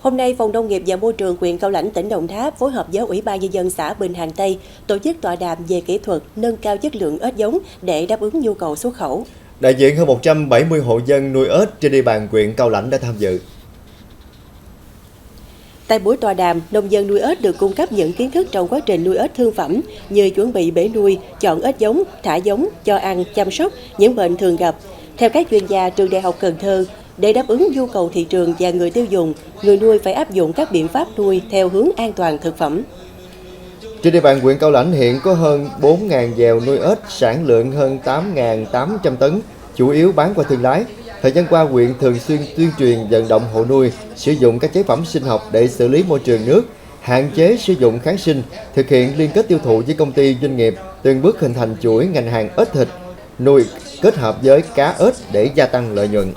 Hôm nay, Phòng Nông nghiệp và Môi trường huyện Cao Lãnh, tỉnh Đồng Tháp phối hợp với Ủy ban Nhân dân xã Bình Hàng Tây tổ chức tọa đàm về kỹ thuật nâng cao chất lượng ếch giống để đáp ứng nhu cầu xuất khẩu. Đại diện hơn 170 hộ dân nuôi ếch trên địa bàn huyện Cao Lãnh đã tham dự. Tại buổi tọa đàm, nông dân nuôi ếch được cung cấp những kiến thức trong quá trình nuôi ếch thương phẩm như chuẩn bị bể nuôi, chọn ếch giống, thả giống, cho ăn, chăm sóc, những bệnh thường gặp. Theo các chuyên gia trường Đại học Cần Thơ, để đáp ứng nhu cầu thị trường và người tiêu dùng, người nuôi phải áp dụng các biện pháp nuôi theo hướng an toàn thực phẩm. Trên địa bàn huyện Cao Lãnh hiện có hơn 4.000 dèo nuôi ếch, sản lượng hơn 8.800 tấn, chủ yếu bán qua thương lái. Thời gian qua, huyện thường xuyên tuyên truyền vận động hộ nuôi sử dụng các chế phẩm sinh học để xử lý môi trường nước, hạn chế sử dụng kháng sinh, thực hiện liên kết tiêu thụ với công ty doanh nghiệp, từng bước hình thành chuỗi ngành hàng ếch thịt, nuôi kết hợp với cá ếch để gia tăng lợi nhuận.